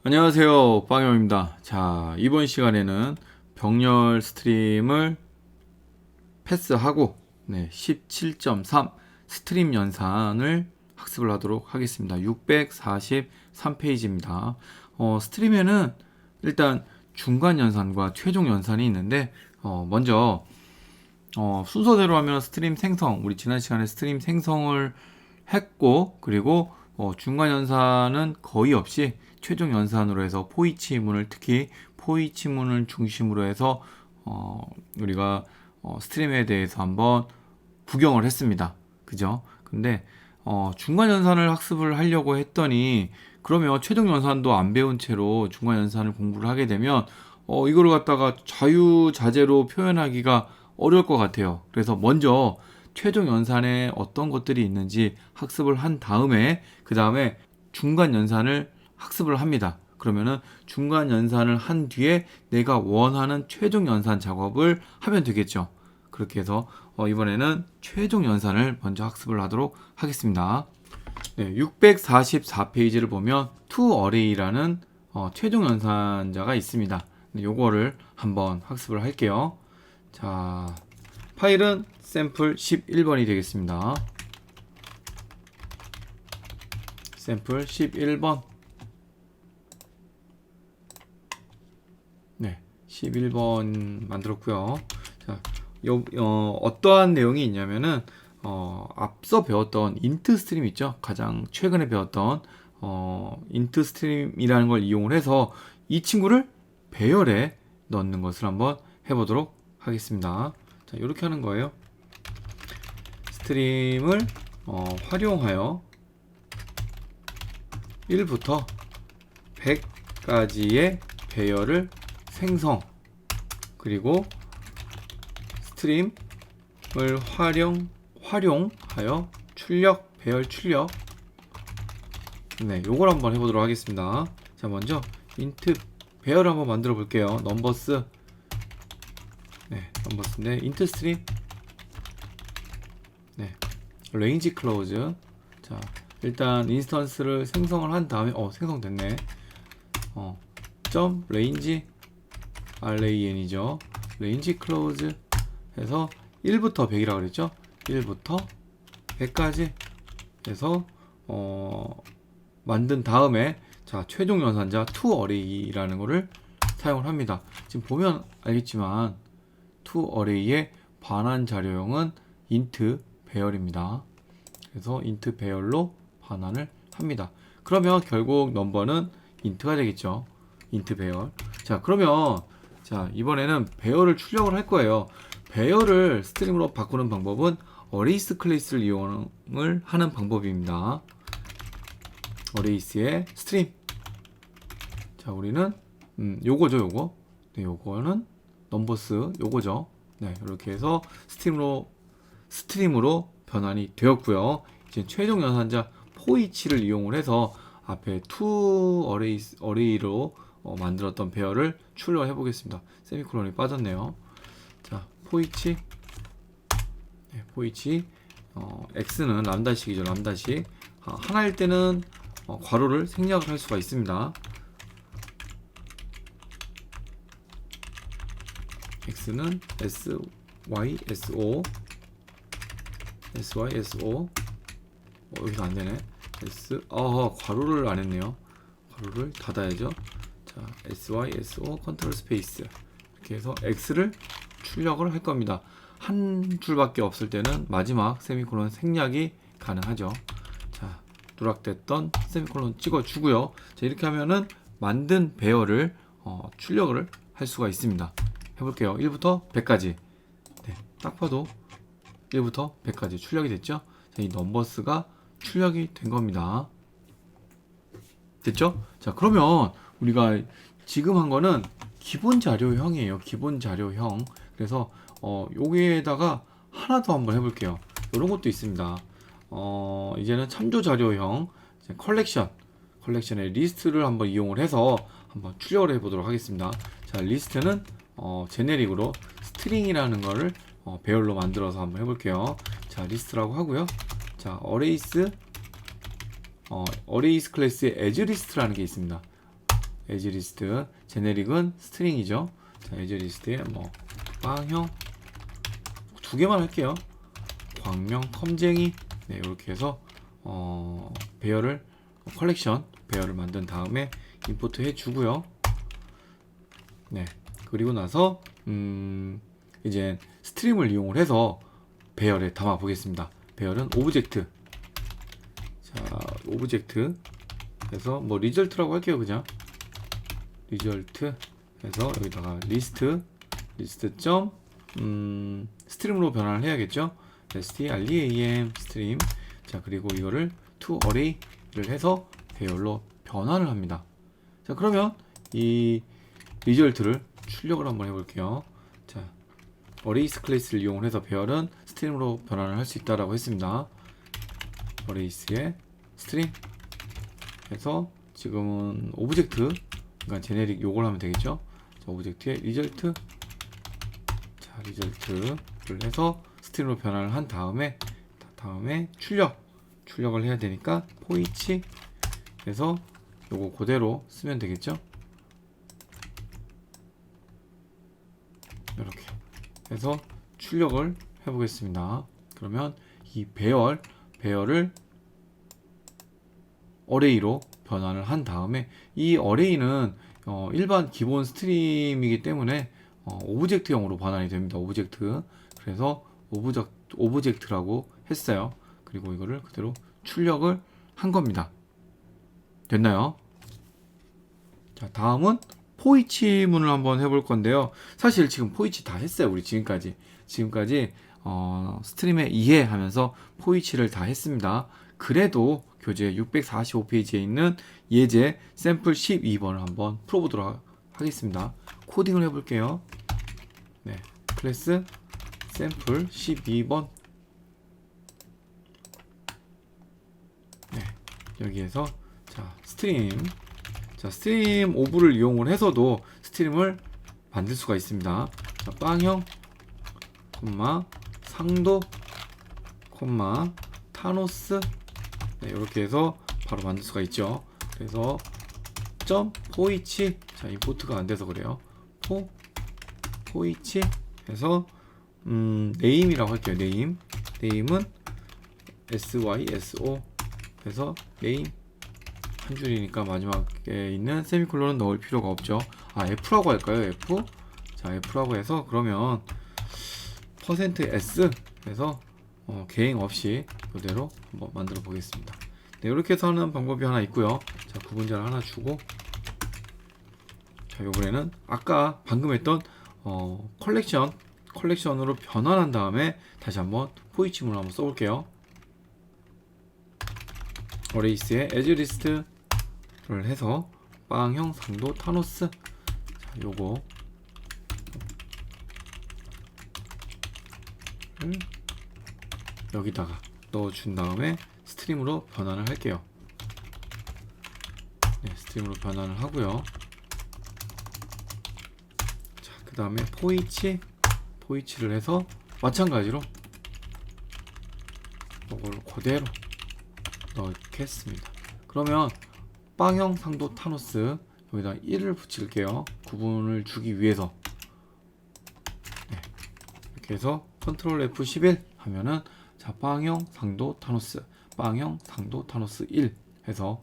안녕하세요, 빵형입니다. 자, 이번 시간에는 병렬 스트림을 패스하고 17.3 스트림 연산을 학습을 하도록 하겠습니다. 643페이지입니다. 스트림에는 일단 중간 연산과 최종 연산이 있는데 먼저 순서대로 하면 스트림 생성, 우리 지난 시간에 스트림 생성을 했고, 그리고 중간 연산은 거의 없이 최종 연산으로 해서 포이치문을, 특히 포이치문을 중심으로 해서 우리가 스트림에 대해서 한번 구경을 했습니다. 그죠? 근데 중간 연산을 학습을 하려고 했더니, 그러면 최종 연산도 안 배운 채로 중간 연산을 공부를 하게 되면 이거를 갖다가 자유자재로 표현하기가 어려울 것 같아요. 그래서 먼저 최종 연산에 어떤 것들이 있는지 학습을 한 다음에, 그 다음에 중간 연산을 학습을 합니다. 그러면은 중간 연산을 한 뒤에 내가 원하는 최종 연산 작업을 하면 되겠죠. 그렇게 해서 이번에는 최종 연산을 먼저 학습을 하도록 하겠습니다. 644페이지를 보면 toArray라는 최종 연산자가 있습니다. 요거를 한번 학습을 할게요. 자, 파일은 샘플 11번이 되겠습니다. 샘플 11번. 11번 만들었고요. 자, 어떠한 내용이 있냐면은 앞서 배웠던 인트 스트림 있죠? 가장 최근에 배웠던 인트 스트림이라는 걸 이용을 해서 이 친구를 배열에 넣는 것을 한번 해보도록 하겠습니다. 자, 이렇게 하는 거예요. 스트림을 활용하여 1부터 100까지의 배열을 생성, 그리고 스트림을 활용하여 출력, 배열 출력. 요걸 한번 해보도록 하겠습니다. 자, 먼저 인트 배열을 한번 만들어 볼게요. 넘버스. 넘버스인데 인트 스트림. 레인지 클로즈. 자, 일단 인스턴스를 생성을 한 다음에 생성됐네. 점 레인지 RAN이죠. 레인지 클로즈 해서 1부터 100이라고 그랬죠. 1부터 100까지 해서 만든 다음에, 자, 최종 연산자 toArray라는 거를 사용을 합니다. 지금 보면 알겠지만 toArray의 반환 자료형은 int 배열입니다. 그래서 int 배열로 반환을 합니다. 그러면 결국 넘버는 int가 되겠죠. int 배열. 자, 그러면 이번에는 배열을 출력을 할 거예요. 배열을 스트림으로 바꾸는 방법은 어레이스 클래스를 이용을 하는 방법입니다. 어레이스의 스트림. 자, 우리는 요거죠, 요거. 요거는 넘버스 요거죠. 이렇게 해서 스트림으로 변환이 되었고요. 이제 최종 연산자 포이치를 이용을 해서 앞에 toArray로 만들었던 배열을 출력해 보겠습니다. 세미콜론이 빠졌네요. 자, 포이치. 포이치. x는 람다식이죠. 람다식. 하나일 때는 괄호를 생략을 할 수가 있습니다. x는 syso. syso. 여기서 안 되네. 괄호를 안 했네요. 괄호를 닫아야죠. 자, syso 컨트롤 스페이스. 이렇게 해서 x를 출력을 할 겁니다. 한 줄밖에 없을 때는 마지막 세미콜론 생략이 가능하죠. 자, 누락됐던 세미콜론 찍어 주고요. 자, 이렇게 하면은 만든 배열을 출력을 할 수가 있습니다. 해볼게요. 1부터 100까지. 딱 봐도 1부터 100까지 출력이 됐죠. 자, 이 넘버스가 출력이 된 겁니다. 됐죠? 자, 그러면 우리가 지금 한 거는 기본 자료형이에요. 기본 자료형. 그래서 여기에다가 하나 더 한번 해볼게요. 이런 것도 있습니다. 이제는 참조 자료형 컬렉션의 리스트를 한번 이용을 해서 한번 출력을 해보도록 하겠습니다. 자, 리스트는 제네릭으로 스트링이라는 거를 배열로 만들어서 한번 해볼게요. 자, 리스트라고 하고요. 자, 어레이스 클래스의 as 리스트라는 게 있습니다. as list, 제네릭은 스트링이죠. 자, as list에 뭐 빵형 두 개만 할게요. 광명, 컴쟁이. 네, 이렇게 해서 배열을 컬렉션 배열을 만든 다음에 임포트 해주고요. 네, 그리고 나서 이제 스트림을 이용을 해서 배열에 담아 보겠습니다. 배열은 오브젝트. 자, 오브젝트 해서 뭐 리절트라고 할게요. 그냥 리절트 해서 여기다가 리스트 점 스트림으로 변환을 해야겠죠. stream 스트림. 자, 그리고 이거를 to array를 해서 배열로 변환을 합니다. 자, 그러면 이 리절트를 출력을 한번 해볼게요. 자, arrays 클래스를 이용해서 배열은 스트림으로 변환을 할 수 있다라고 했습니다. arrays의 스트림 해서 지금은 오브젝트, 그러니까 제네릭 요걸 하면 되겠죠. 자, 오브젝트의 리절트. 자, 리절트를 해서 스트림으로 변환을 한 다음에 출력을 해야 되니까 포이치 해서 요거 그대로 쓰면 되겠죠. 이렇게 해서 출력을 해보겠습니다. 그러면 이 배열을 어레이로 변환을 한 다음에 이 어레이는 일반 기본 스트림이기 때문에 오브젝트형으로 변환이 됩니다. 오브젝트. 그래서 오브젝트라고 했어요. 그리고 이거를 그대로 출력을 한 겁니다. 됐나요? 자, 다음은 포이치문을 한번 해볼 건데요. 사실 지금 포이치 다 했어요. 우리 지금까지 스트림에 이해하면서 포이치를 다 했습니다. 그래도 교재 645페이지에 있는 예제 샘플 12번을 한번 풀어보도록 하겠습니다. 코딩을 해볼게요. 네, 클래스 샘플 12번. 네, 여기에서 자, 스트림 오브를 이용을 해서도 스트림을 만들 수가 있습니다. 자, 빵형, 상도, 타노스. 네, 이렇게 해서 바로 만들 수가 있죠. 그래서 점 포이치. 자, 임포트가 안 돼서 그래요. 포이치 해서 네임이라고 할게요. 네임은 SYSO 해서 네임 한 줄이니까 마지막에 있는 세미콜론은 넣을 필요가 없죠. F라고 할까요? F. 자, F라고 해서 그러면 %S 해서 개행 없이 이대로 한번 만들어 보겠습니다. 네, 이렇게 해서 하는 방법이 하나 있고요. 자, 구분자를 하나 주고, 자, 요번에는 아까 방금 했던 컬렉션으로 변환한 다음에 다시 한번 포이치문을 한번 써볼게요. 어레이스의 as list를 해서 빵형, 상도, 타노스. 자, 요거 여기다가 넣어준 다음에 스트림으로 변환을 할게요. 네, 스트림으로 변환을 하고요. 자, 그 다음에 포이치를 해서 마찬가지로 이걸 그대로 넣겠습니다. 그러면 빵형, 상도, 타노스 여기다 1을 붙일게요. 구분을 주기 위해서. 네, 이렇게 해서 컨트롤 F11 하면은 자, 빵형, 상도, 타노스, 빵형, 상도, 타노스 1 해서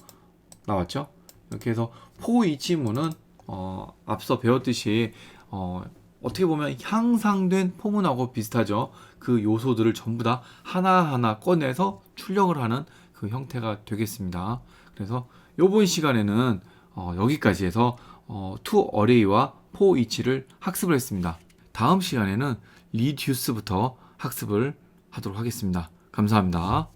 나왔죠. 이렇게 해서 포이치문은 앞서 배웠듯이 어떻게 보면 향상된 포문하고 비슷하죠. 그 요소들을 전부 다 하나하나 꺼내서 출력을 하는 그 형태가 되겠습니다. 그래서 이번 시간에는 여기까지 해서 to array와 for each를 학습을 했습니다. 다음 시간에는 reduce부터 학습을 하도록 하겠습니다. 감사합니다.